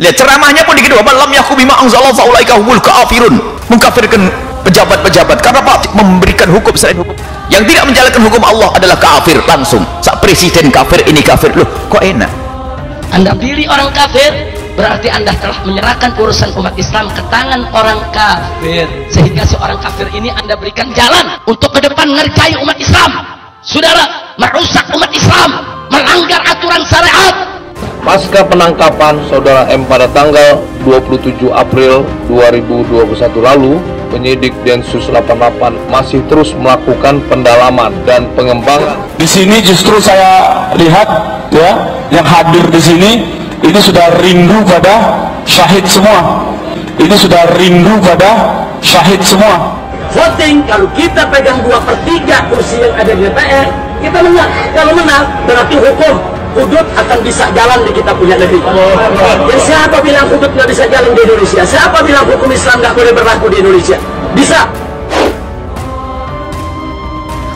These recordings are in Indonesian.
Lihat ceramahnya pun dikit, lam yakum bima anzalallahu faulaika humul kafirun, mengkafirkan pejabat-pejabat karena Pak memberikan hukum selain hukum. Yang tidak menjalankan hukum Allah adalah kafir langsung. Sak presiden kafir, ini kafir. Loh, kok enak? Anda pilih orang kafir, berarti Anda telah menyerahkan urusan umat Islam ke tangan orang kafir. Sehingga seorang kafir ini Anda berikan jalan untuk ke depan ngerjai umat Islam. Saudara, merusak umat Islam, melanggar aturan syariat. Pasca penangkapan Saudara M pada tanggal 27 April 2021 lalu, penyidik Densus 88 masih terus melakukan pendalaman dan pengembangan. Di sini justru saya lihat ya, yang hadir di sini ini sudah rindu pada syahid semua. Ini sudah rindu pada syahid semua. Voting, kalau kita pegang 2/3 kursi yang ada di DPR, kita menang. Kalau menang, berarti hukum hudud akan bisa jalan di kita punya negeri. Dan siapa bilang hudud nggak bisa jalan di Indonesia? Siapa bilang hukum Islam nggak boleh berlaku di Indonesia? Bisa.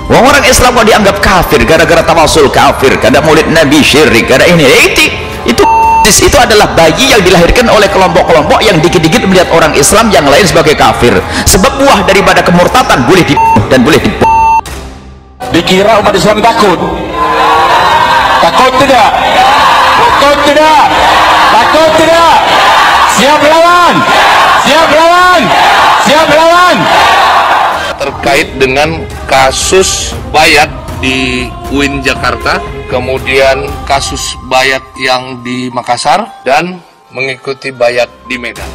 Orang Islam kok dianggap kafir gara-gara tawasul kafir, karena maulid Nabi syirik, karena ini itu adalah bayi yang dilahirkan oleh kelompok-kelompok yang dikit-dikit melihat orang Islam yang lain sebagai kafir. Sebab buah daripada kemurtatan boleh dibunuh dan boleh dibunuh. Dikira umat Islam takut. Takut tidak? Takut tidak? Takut tidak? Siap lawan? Siap lawan? Siap lawan? Terkait dengan kasus bayat di UIN Jakarta, kemudian kasus bayat yang di Makassar, dan mengikuti bayat di Medan.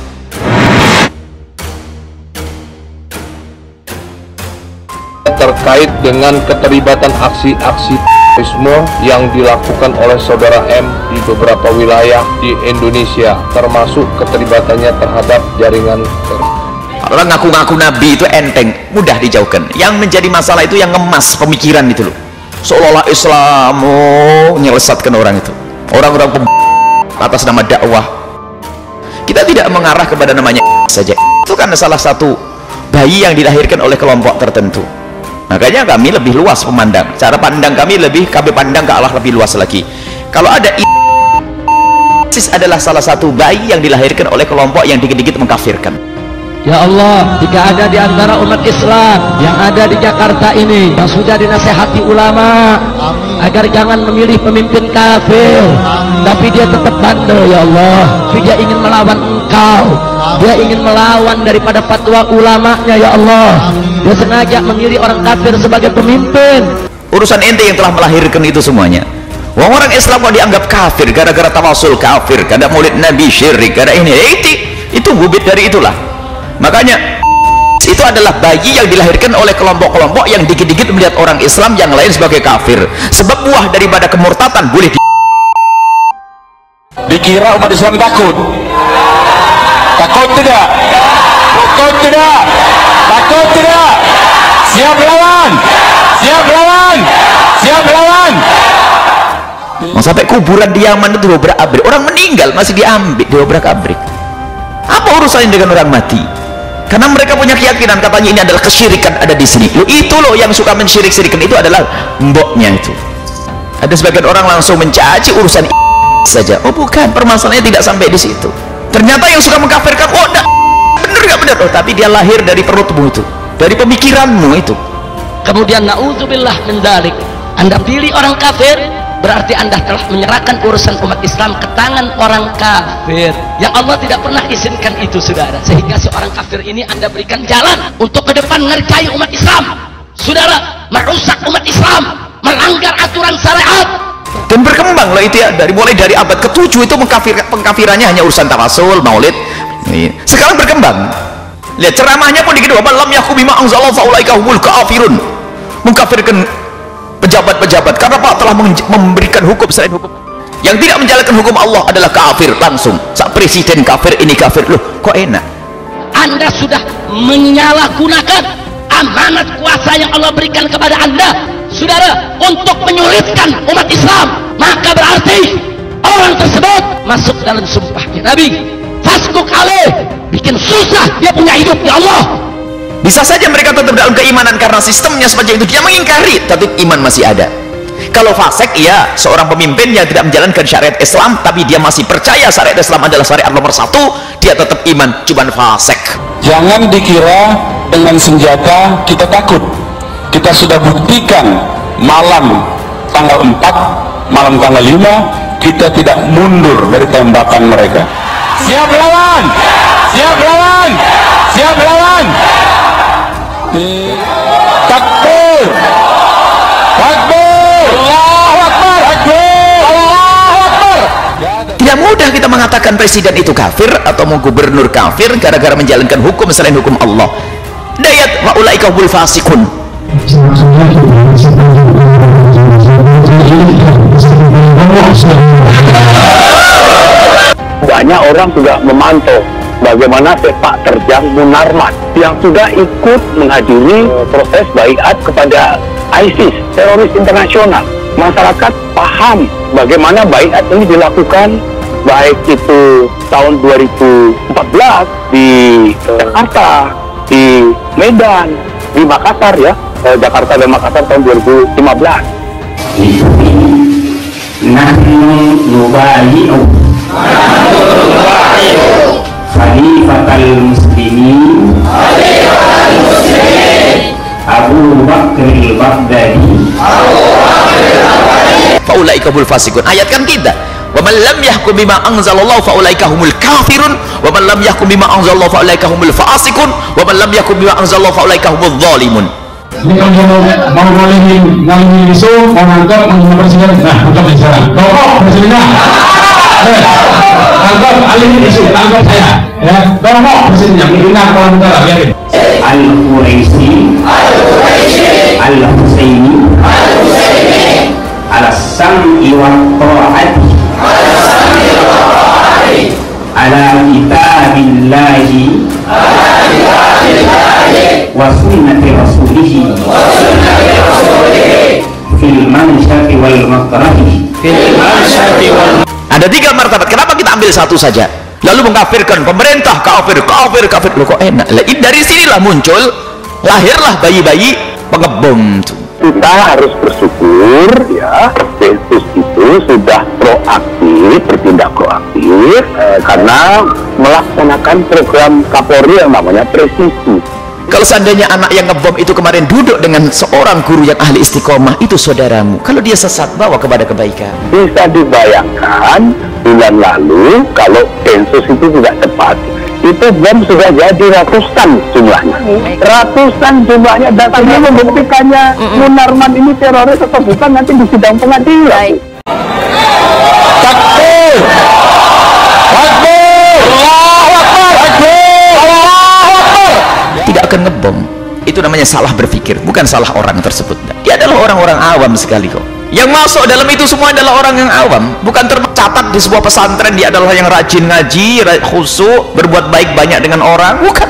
Terkait dengan keterlibatan aksi-aksi terorisme yang dilakukan oleh Saudara M di beberapa wilayah di Indonesia, termasuk keterlibatannya terhadap jaringan teroris. Orang ngaku-ngaku Nabi itu enteng, mudah dijauhkan. Yang menjadi masalah itu yang ngemas pemikiran itu loh. Seolah-olah Islam menyelesatkan orang itu. Orang-orang atas nama dakwah. Kita tidak mengarah kepada namanya saja. Itu kan salah satu bayi yang dilahirkan oleh kelompok tertentu. Makanya kami lebih luas memandang. Cara pandang kami pandang ke Allah lebih luas lagi. Kalau ada ISIS adalah salah satu bayi yang dilahirkan oleh kelompok yang dikit-dikit mengkafirkan. Ya Allah, jika ada di antara umat Islam yang ada di Jakarta ini yang sudah dinasehati ulama agar jangan memilih pemimpin kafir, tapi dia tetap bandel, ya Allah, tapi dia ingin melawan Engkau, dia ingin melawan daripada fatwa ulamanya, ya Allah, dia sengaja memilih orang kafir sebagai pemimpin. Urusan ente yang telah melahirkan itu semuanya. Orang Islam kok dianggap kafir gara-gara tawasul kafir, karena maulid Nabi syirik, karena ini itu bubit dari itulah. Makanya itu adalah bayi yang dilahirkan oleh kelompok-kelompok yang dikit-dikit melihat orang Islam yang lain sebagai kafir. Sebab buah daripada kemurtatan boleh Dikira umat Islam takut. Takut tidak? Takut tidak? Takut tidak? Siap lawan? Siap lawan? Siap lawan? Sampai kuburan di Yaman itu diobrak-abrik, orang meninggal masih diambil, diobrak-abrik. Apa urusannya dengan orang mati? Karena mereka punya keyakinan, katanya ini adalah kesyirikan ada di sini. Loh, itu loh yang suka mensyirik-syirikan itu adalah mboknya itu. Ada sebagian orang langsung mencaci urusan saja. Oh bukan, permasalahannya tidak sampai di situ. Ternyata yang suka mengkafirkan, oh enggak, bener nggak bener? Oh tapi dia lahir dari perutmu itu, dari pemikiranmu itu. Kemudian na'udzubillah min dzalik, Anda pilih orang kafir, berarti Anda telah menyerahkan urusan umat Islam ke tangan orang kafir yang Allah tidak pernah izinkan itu, saudara. Sehingga seorang kafir ini Anda berikan jalan untuk ke depan ngerjai umat Islam. Saudara, merusak umat Islam, melanggar aturan syariat. Dan berkembang loh itu ya, mulai dari abad ke-7 itu pengkafirannya hanya urusan tawasul, maulid. Sekarang berkembang. Lihat ceramahnya pun dikit, lam yakum bima anzalallahu faulaika humul kafirun, mengkafirkan pejabat-pejabat karena Pak telah memberikan hukum selain hukum. Yang tidak menjalankan hukum Allah adalah kafir langsung. Sak presiden kafir, ini kafir. Loh, kok enak? Anda sudah menyalahgunakan amanat kuasa yang Allah berikan kepada Anda, saudara, untuk menyulitkan umat Islam. Maka berarti orang tersebut masuk dalam sumpahnya Nabi, fasbuk alaih, bikin susah dia punya hidup, ya Allah. Bisa saja mereka tetap dalam keimanan karena sistemnya seperti itu, dia mengingkari, tapi iman masih ada. Kalau fasik, iya, seorang pemimpin yang tidak menjalankan syariat Islam tapi dia masih percaya syariat Islam adalah syariat nomor 1, dia tetap iman, cuman fasik. Jangan dikira dengan senjata kita takut. Kita sudah buktikan malam tanggal 4, malam tanggal 5, kita tidak mundur dari tembakan mereka. Siap lawan! Siap lawan! Siap lawan! Takbir! Takbir! Allahu Akbar! Takbir! Allahu Akbar! Tidak mudah kita mengatakan presiden itu kafir atau mau gubernur kafir gara-gara menjalankan hukum selain hukum Allah. Dayat wa ulaika humul fasikun. Banyak orang sudah memantau bagaimana sepak terjang Munarman yang sudah ikut menghadiri proses baiat kepada ISIS, teroris internasional. Masyarakat paham bagaimana baiat ini dilakukan, baik itu tahun 2014 di Jakarta, di Medan, di Makassar ya, Jakarta dan Makassar tahun 2015. Nahnu nubayi'u khalifatal muslimin Abu Bakr al-Baghdadi Faulaika humul fasikun. Ayat kan kita, wa man lam yahkum bima anzalallahu faulaika humul kafirun, wa man lam yahkum bima anzalallahu faulaika humul fasikun, wa man lam yahkum bima anzalallahu faulaika humul zalimun. Ini kalau mau ngalihin isu, mau nangkap, mau presiden, nah nangkap sekarang. Tolong presidennya. Nangkap, alihin isu, nangkap saya. Ya, tolong presidennya, menghina kalau negara, biarin. Al-Quraisy Al-Husaini Al-Sam'i wa ta'ati ala kitabillahi wa sunnati rasulihi fil mansyati wal makrahi. Ada 3 martabat. Kenapa kita ambil satu saja lalu mengkafirkan pemerintah? Kafir. Loh kok enak. Dari sinilah muncul, lahirlah bayi-bayi pengebom tuh. Kita harus bersyukur ya, Densus itu sudah proaktif, bertindak proaktif karena melaksanakan program Kapolri yang namanya presisi. Kalau seandainya anak yang ngebom itu kemarin duduk dengan seorang guru yang ahli istiqomah, itu saudaramu. Kalau dia sesat, bawa kepada kebaikan. Bisa dibayangkan bulan lalu kalau Densus itu tidak cepat, itu bom sudah jadi ratusan jumlahnya. Ratusan jumlahnya, datanya membuktikannya Munarman ini teroris atau bukan nanti di sidang pengadilan. Takbir! Takbir! Allahu Akbar! Takbir! Allahu Akbar! Tidak akan ngebom. Itu namanya salah berpikir, bukan salah orang tersebut. Dia adalah orang-orang awam sekali kok. Yang masuk dalam itu semua adalah orang yang awam, bukan tercatat di sebuah pesantren dia adalah yang rajin ngaji, khusyuk, berbuat baik banyak dengan orang, bukan.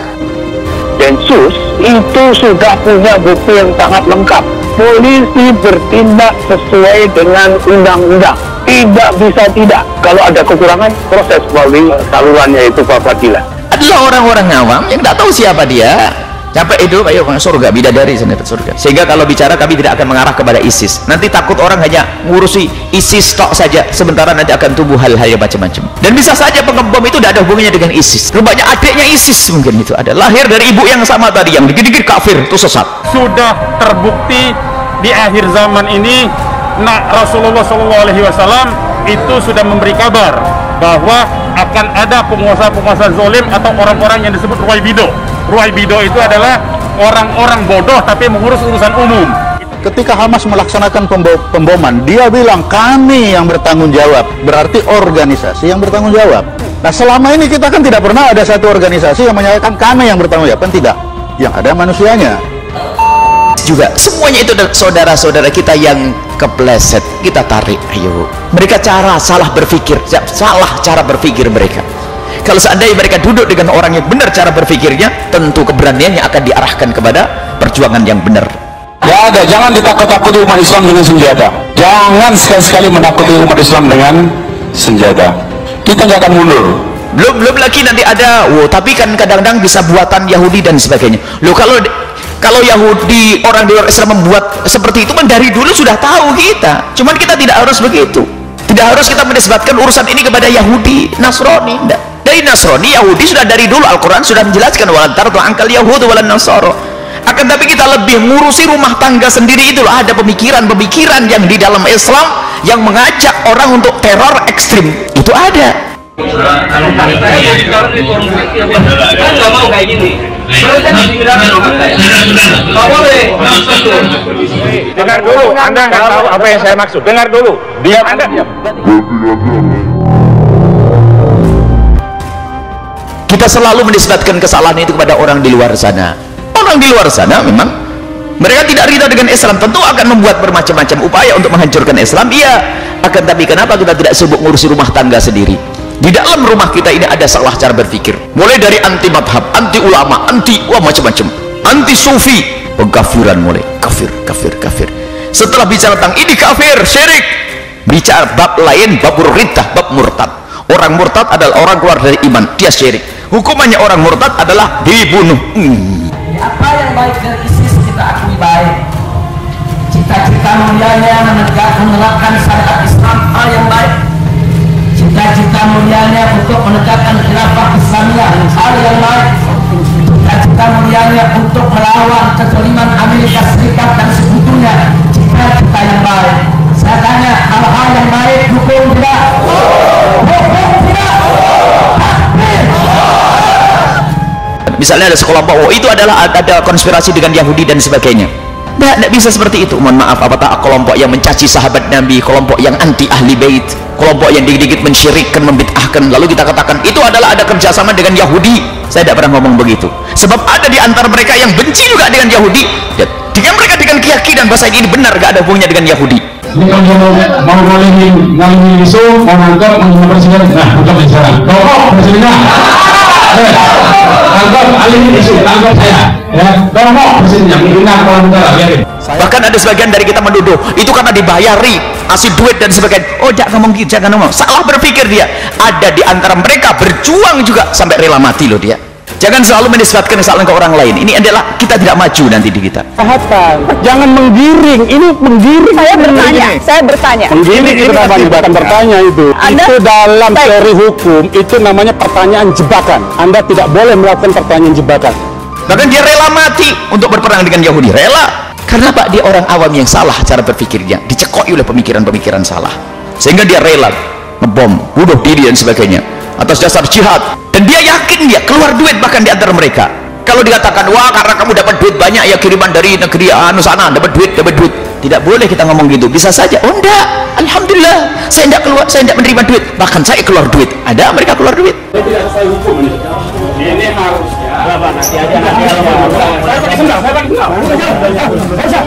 Densus itu sudah punya bukti yang sangat lengkap. Polisi bertindak sesuai dengan undang-undang. Tidak bisa tidak. Kalau ada kekurangan, proses melalui salurannya itu peradilan. Adalah orang-orang awam yang tidak tahu siapa dia. Sampai itu ayo surga, bidadari sana surga. Sehingga kalau bicara kami tidak akan mengarah kepada ISIS. Nanti takut orang hanya ngurusi ISIS tok saja, sementara nanti akan tumbuh hal-hal yang macam-macam. Dan bisa saja pengebom itu tidak ada hubungannya dengan ISIS. Rupanya adiknya ISIS mungkin itu ada, lahir dari ibu yang sama tadi, yang dikit-dikit kafir, itu sesat. Sudah terbukti di akhir zaman ini, Rasulullah SAW itu sudah memberi kabar bahwa akan ada penguasa-penguasa zolim atau orang-orang yang disebut ruwaibido. Ruwaibido itu adalah orang-orang bodoh tapi mengurus urusan umum. Ketika Hamas melaksanakan pemboman, dia bilang kami yang bertanggung jawab, berarti organisasi yang bertanggung jawab. Nah selama ini kita kan tidak pernah ada satu organisasi yang menyatakan kami yang bertanggung jawab, kan tidak. Yang ada manusianya. Juga semuanya itu saudara-saudara kita yang kepleset, kita tarik. Ayo, mereka salah berpikir, salah cara berpikir mereka. Kalau seandainya mereka duduk dengan orang yang benar cara berpikirnya, tentu keberaniannya akan diarahkan kepada perjuangan yang benar. Ya ada, jangan ditakut-takuti umat Islam dengan senjata. Jangan sekali-sekali menakuti umat Islam dengan senjata. Kita nggak akan mundur. Belum lagi nanti ada, tapi kan kadang-kadang bisa buatan Yahudi dan sebagainya. Loh, kalau Kalau Yahudi, orang di luar Islam membuat seperti itu, dari dulu sudah tahu kita. Cuman kita tidak harus begitu. Tidak harus kita menisbatkan urusan ini kepada Yahudi, Nasrani. Tidak. Dari Nasrani, Yahudi sudah dari dulu Al-Quran sudah menjelaskan walan tardu angkal Yahudu walan Nasara. Akan tapi kita lebih ngurusi rumah tangga sendiri. Itu loh, ada pemikiran-pemikiran yang di dalam Islam yang mengajak orang untuk teror ekstrim. Itu ada. Kalau saya di forum kan nggak mau kayak gini. Nggak boleh. Dengar dulu, Anda nggak tahu apa yang saya maksud. Dengar dulu. Diam Anda. Kita selalu menisbatkan kesalahan itu kepada orang di luar sana. Orang di luar sana memang mereka tidak ridha dengan Islam, tentu akan membuat bermacam-macam upaya untuk menghancurkan Islam. Iya, akan tapi kenapa kita tidak sibuk ngurusi rumah tangga sendiri? Di dalam rumah kita ini ada salah cara berpikir, mulai dari anti madhab, anti ulama, anti macam-macam, anti sufi, pengkafiran, mulai kafir. Setelah bicara tentang ini kafir, syirik, bicara bab lain, bab riddah, bab murtad. Orang murtad adalah orang keluar dari iman, dia syirik. Hukumannya orang murtad adalah dibunuh. Apa yang baik dari ISIS kita akui baik. Cita-cita mulianya menerapkan syariat Islam hal yang baik. Cita-cita mulianya untuk menegakkan khilafah Islamiyah hal yang baik. Cita-cita mulianya untuk melawan kezaliman Amerika Serikat dan sekutunya, cita-cita yang baik. Saya tanya, hal-hal yang baik hukum tidak? Hukum tidak. Misalnya ada sekelompok, oh itu adalah ada konspirasi dengan Yahudi dan sebagainya. Tidak bisa seperti itu. Mohon maaf, apakah kelompok yang mencaci sahabat Nabi, kelompok yang anti ahli bait, kelompok yang dikit-dikit mensyirikkan, membid'ahkan, lalu kita katakan itu adalah ada kerjasama dengan Yahudi? Saya tidak pernah ngomong begitu. Sebab ada di antara mereka yang benci juga dengan Yahudi. Dengan mereka dengan keyakinan bahasa ini benar, gak ada hubungannya dengan Yahudi. Ini kalau mau ngalihin isu, mau nangkep, mau presiden, nah untuk bicara. Kok presidennya? Tangkap alihin isu, tangkap saya. Ya, kok presidennya menghina kepala negara, biarin. Bahkan ada sebagian dari kita menuduh itu karena dibayari, kasih duit dan sebagainya. Oh, jangan ngomong gitu, jangan ngomong. Salah berpikir dia. Ada di antara mereka berjuang juga sampai rela mati loh dia. Jangan selalu menisbatkan kesalahan ke orang lain. Ini adalah kita tidak maju nanti di kita. Jangan menggiring. Ini menggiring. Saya bertanya. Menggiring itu namanya, bukan bertanya itu. Itu dalam teori hukum itu namanya pertanyaan jebakan. Anda tidak boleh melakukan pertanyaan jebakan. Bahkan dia rela mati untuk berperang dengan Yahudi. Rela. Karena Pak, dia orang awam yang salah cara berpikirnya. Dicekoi oleh pemikiran-pemikiran salah. Sehingga dia rela ngebom, bunuh diri dan sebagainya atas dasar jihad. Dan dia yakin dia keluar duit bahkan di antara mereka. Kalau dikatakan, wah karena kamu dapat duit banyak ya kiriman dari negeri sana, dapat duit. Tidak boleh kita ngomong gitu. Bisa saja, oh enggak, alhamdulillah saya enggak keluar, saya enggak menerima duit, bahkan saya keluar duit. Ada mereka keluar duit. Tidak sesuai hukum ini. Ini harusnya nanti aja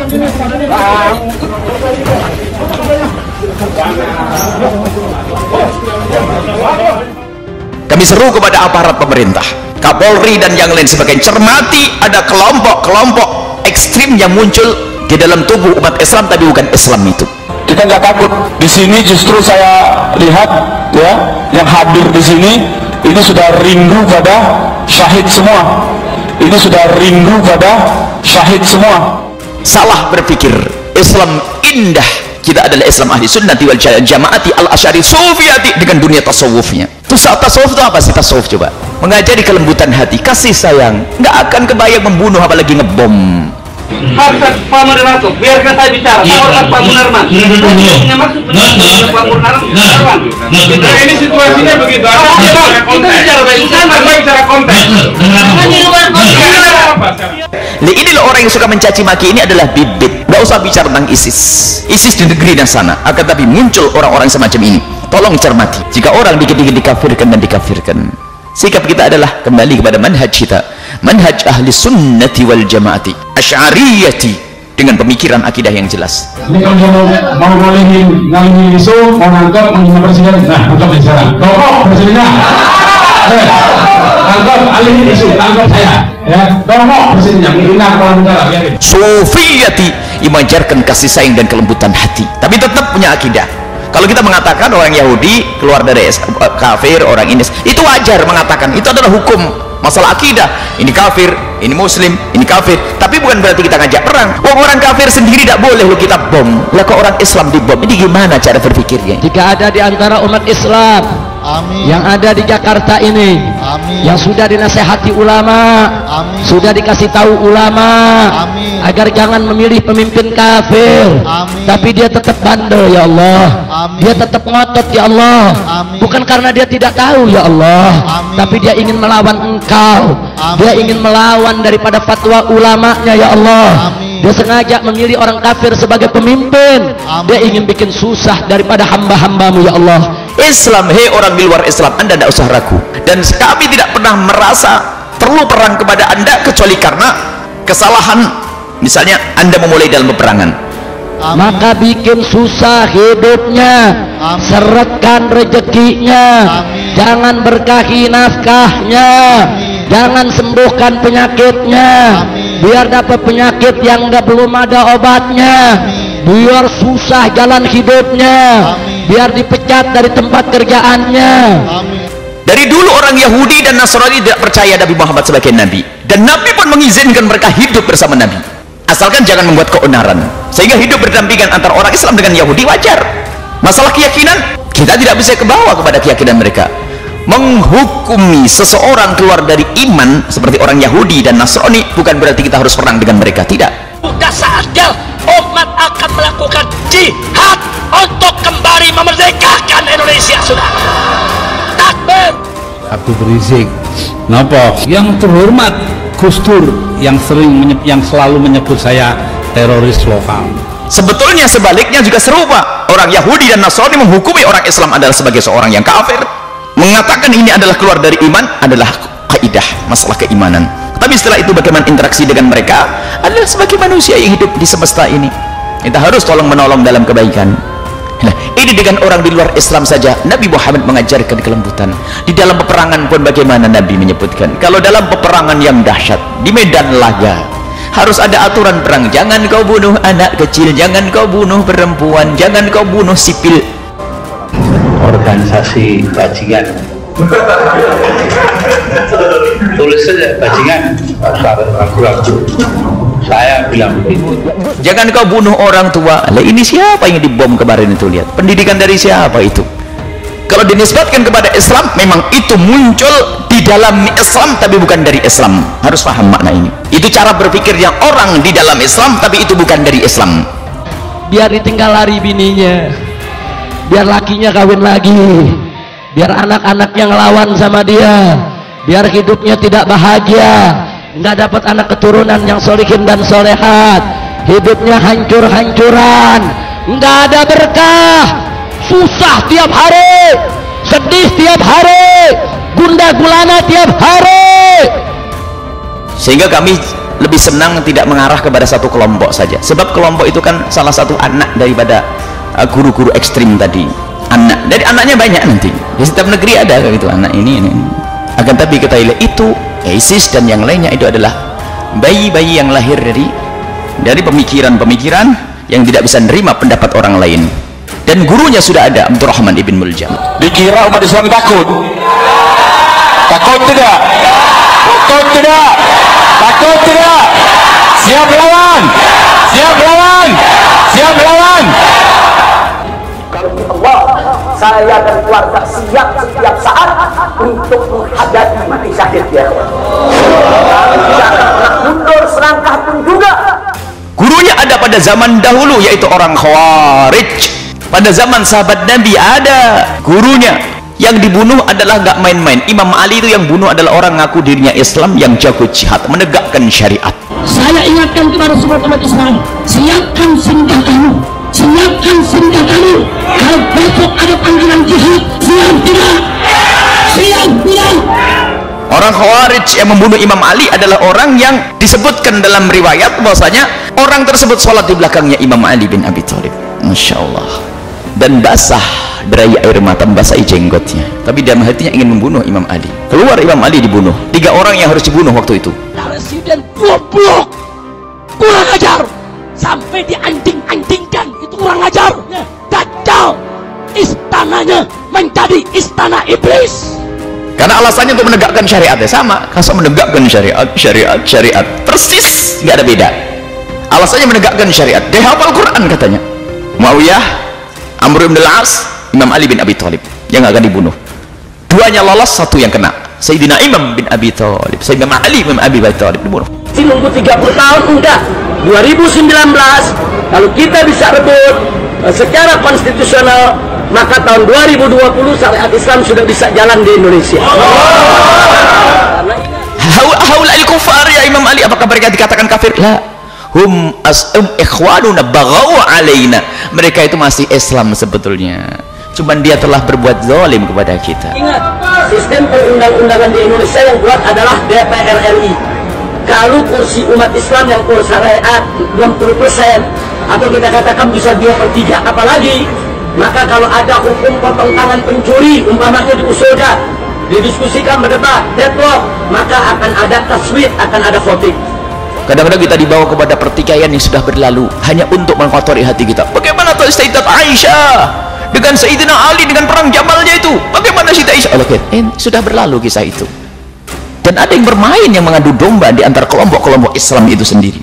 Kami seru kepada aparat pemerintah, Kapolri dan yang lain sebagainya, cermati ada kelompok-kelompok ekstrim yang muncul di dalam tubuh umat Islam, tapi bukan Islam itu. Kita nggak takut. Di sini justru saya lihat ya, yang hadir di sini ini sudah rindu pada syahid semua. Ini sudah rindu pada syahid semua. Salah berpikir. Islam indah. Kita adalah Islam ahli sunnati wal jamaati al-asyari sufiyati dengan dunia tasawufnya. Terus tasawuf itu apa sih tasawuf coba? Mengajari kelembutan hati, kasih sayang, nggak akan kebayang membunuh apalagi ngebom. Pak Munarman, biarkan saya bicara. Pak Munarman. Yang maksud Pak Munarman. Ini situasinya begitu. Kita bicara baik. Kita bicara konteks. Nah, inilah orang yang suka mencaci maki ini adalah bibit. Nggak usah bicara tentang ISIS. ISIS di negeri dan sana. Akan tapi muncul orang-orang semacam ini. Tolong cermati. Jika orang dikit-dikit dikafirkan dan dikafirkan, sikap kita adalah kembali kepada manhaj kita, manhaj ahli sunnati wal jamaati asy'ariyati, dengan pemikiran akidah yang jelas. Ini kalau mau ngalihin isu, mau nangkep, menghina presiden, nah untuk bicara. Kok presidennya? Tangkap alihin isu, tangkap saya. Ya, kok presidennya menghina kepala negara, biarin. Sufiyati, mengajarkan kasih sayang dan kelembutan hati, tapi tetap punya akidah. Kalau kita mengatakan orang Yahudi keluar dari kafir, orang ini, itu wajar mengatakan, itu adalah hukum. Masalah akidah, ini kafir, ini muslim, ini kafir. Tapi bukan berarti kita ngajak perang. Orang kafir sendiri tidak boleh lo kita bom. Lah kok orang Islam dibom? Ini gimana cara berpikirnya? Jika ada di antara umat Islam yang ada di Jakarta ini, yang sudah dinasehati ulama, sudah dikasih tahu ulama, agar jangan memilih pemimpin kafir, tapi dia tetap bandel ya Allah, dia tetap ngotot ya Allah, bukan karena dia tidak tahu ya Allah, tapi dia ingin melawan engkau, dia ingin melawan daripada fatwa ulamanya ya Allah, dia sengaja memilih orang kafir sebagai pemimpin, dia ingin bikin susah daripada hamba-hambamu ya Allah. Islam, hei orang di luar Islam, Anda tidak usah ragu, dan kami tidak pernah merasa perlu perang kepada Anda kecuali karena kesalahan, misalnya Anda memulai dalam peperangan, maka bikin susah hidupnya, seretkan rezekinya, jangan berkahi nafkahnya, jangan sembuhkan penyakitnya, biar dapat penyakit yang belum ada obatnya, biar susah jalan hidupnya, biar dipecat dari tempat kerjaannya. Dari dulu orang Yahudi dan Nasrani tidak percaya Nabi Muhammad sebagai Nabi, dan Nabi pun mengizinkan mereka hidup bersama Nabi, asalkan jangan membuat keonaran, sehingga hidup berdampingan antara orang Islam dengan Yahudi wajar. Masalah keyakinan, kita tidak bisa kebawa kepada keyakinan mereka. Menghukumi seseorang keluar dari iman seperti orang Yahudi dan Nasrani bukan berarti kita harus perang dengan mereka, tidak. Sudah saatnya umat akan melakukan jihad untuk kembali memerdekakan Indonesia. Sudah takbir. Habib Rizik, napa yang terhormat Gus Dur yang selalu menyebut saya teroris lokal. Sebetulnya sebaliknya juga serupa. Orang Yahudi dan Nasrani menghukumi orang Islam adalah sebagai seorang yang kafir, mengatakan ini adalah keluar dari iman, adalah kaidah masalah keimanan. Tapi setelah itu bagaimana interaksi dengan mereka adalah sebagai manusia yang hidup di semesta ini. Kita harus tolong menolong dalam kebaikan. Nah, ini dengan orang di luar Islam saja Nabi Muhammad mengajarkan kelembutan. Di dalam peperangan pun bagaimana Nabi menyebutkan, kalau dalam peperangan yang dahsyat di medan laga harus ada aturan perang. Jangan kau bunuh anak kecil, jangan kau bunuh perempuan, jangan kau bunuh sipil. Organisasi bajingan, tulis saja bajingan, ragu-ragu. Saya bilang begitu. Jangan kau bunuh orang tua. Lah ini siapa yang dibom kemarin itu? Lihat pendidikan dari siapa itu. Kalau dinisbatkan kepada Islam, memang itu muncul di dalam Islam tapi bukan dari Islam. Harus paham makna ini. Itu cara berpikir yang orang di dalam Islam tapi itu bukan dari Islam. Biar ditinggal lari bininya, biar lakinya kawin lagi, biar anak-anaknya ngelawan sama dia, biar hidupnya tidak bahagia, nggak dapat anak keturunan yang solihin dan solehat, hidupnya hancur-hancuran, nggak ada berkah, susah tiap hari, sedih tiap hari, gundah gulana tiap hari. Sehingga kami lebih senang tidak mengarah kepada satu kelompok saja, sebab kelompok itu kan salah satu anak daripada guru-guru ekstrim tadi. Anak dari anaknya banyak, nanti di setiap negeri ada gitu anak ini. Akan tapi ketahuilah itu ISIS dan yang lainnya itu adalah bayi-bayi yang lahir dari pemikiran-pemikiran yang tidak bisa menerima pendapat orang lain, dan gurunya sudah ada, Abdurrahman ibn Muljam. Dikira umat Islam takut? Takut tidak? Takut tidak? Takut tidak? Siap lawan? Siap lawan? Siap lawan? Allah, saya dan keluarga siap setiap saat untuk menghadapi mati syahid ya. Kami tidak pernah mundur selangkah pun juga. Gurunya ada pada zaman dahulu, yaitu orang Khawarij. Pada zaman sahabat Nabi ada gurunya. Yang dibunuh adalah gak main-main. Imam Ali itu yang bunuh adalah orang ngaku dirinya Islam yang jago jihad, menegakkan syariat. Saya ingatkan kepada semua umat Islam, siapkan senjatamu, siapkan senjatamu. Kalau besok ada panggilan jihad, siap tidak? Siap tidak? Orang Khawarij yang membunuh Imam Ali adalah orang yang disebutkan dalam riwayat bahwasanya orang tersebut sholat di belakangnya Imam Ali bin Abi Thalib. Masya Allah. Dan basah derai air mata, membasahi jenggotnya, tapi dalam hatinya ingin membunuh Imam Ali. Keluar Imam Ali dibunuh. 3 orang yang harus dibunuh waktu itu. Presiden goblok, kurang ajar, sampai dianjing-anjingkan, itu kurang ajar. Dajjal istananya menjadi istana iblis. Karena alasannya untuk menegakkan syariatnya sama, kasih menegakkan syariat persis, nggak ada beda. Alasannya menegakkan syariat. Dia hafal Quran katanya. Muawiyah, Amr bin Al-As, Imam Ali bin Abi Thalib yang akan dibunuh. Duanya lolos, satu yang kena. Sayyidina Imam bin Abi Thalib, Sayyidina Ali bin Abi Thalib dibunuh. Nunggu 30 tahun enggak. 2019 kalau kita bisa rebut secara konstitusional, maka tahun 2020 syariat Islam sudah bisa jalan di Indonesia. Haula'il kufar ya Imam Ali, apakah mereka dikatakan kafir? La, hum ikhwanuna baghaw alaina. Mereka itu masih Islam sebetulnya, cuman dia telah berbuat zalim kepada kita. Ingat, sistem perundang-undangan di Indonesia yang kuat adalah DPR RI. Kalau kursi umat Islam yang kursi syariat 60%, atau kita katakan bisa 2/3, apalagi, maka kalau ada hukum potong tangan pencuri, umpamanya diusulkan, didiskusikan, berdebat, deadlock, maka akan ada taswid, akan ada voting. Kadang-kadang kita dibawa kepada pertikaian yang sudah berlalu hanya untuk mengkotori hati kita. Bagaimana Sayyidat Aisyah dengan Sayyidina Ali dengan perang Jamalnya itu? Bagaimana Sayyidat Aisyah? Sudah berlalu kisah itu. Dan ada yang bermain, yang mengadu domba di antara kelompok-kelompok Islam itu sendiri.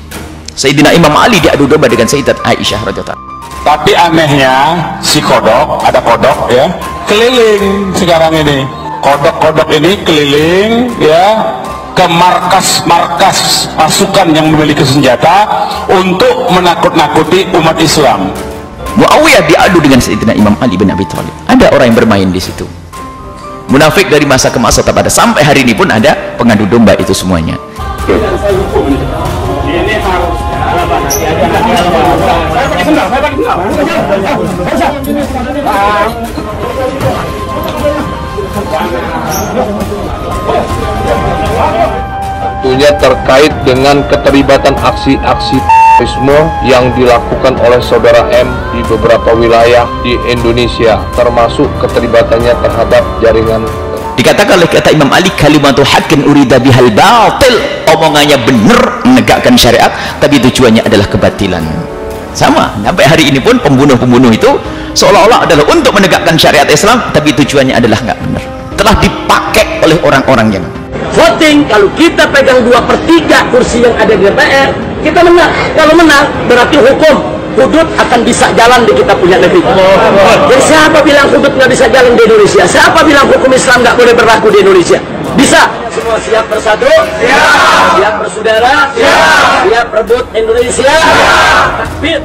Sayyidina Imam Ali diadu domba dengan Sayyidat Aisyah radhiyallahu anha. Tapi anehnya si kodok, ada kodok ya, keliling sekarang ini. Kodok-kodok ini keliling ya ke markas-markas pasukan yang memiliki senjata untuk menakut-nakuti umat Islam. Muawiyah diadu dengan Sayyidina Imam Ali bin Abi Thalib. Ada orang yang bermain di situ. Munafik dari masa ke masa tetap ada, sampai hari ini pun ada pengadu domba itu semuanya. Ini harus tentunya terkait dengan keterlibatan aksi-aksi terorisme yang dilakukan oleh saudara M di beberapa wilayah di Indonesia, termasuk keterlibatannya terhadap jaringan. Dikatakan oleh kata Imam Ali, kalimatul haqqin urida bihal batil, omongannya benar menegakkan syariat tapi tujuannya adalah kebatilan. Sama, sampai hari ini pun pembunuh-pembunuh itu seolah-olah adalah untuk menegakkan syariat Islam tapi tujuannya adalah nggak benar, telah dipakai oleh orang-orang yang voting. Kalau kita pegang 2/3 kursi yang ada di DPR, kita menang. Kalau menang berarti hukum hudud akan bisa jalan di kita punya negeri. Jadi siapa bilang hudud nggak bisa jalan di Indonesia? Siapa bilang hukum Islam nggak boleh berlaku di Indonesia? Bisa. Semua siap bersatu? Siap bersaudara? Siap rebut Indonesia? Takbir.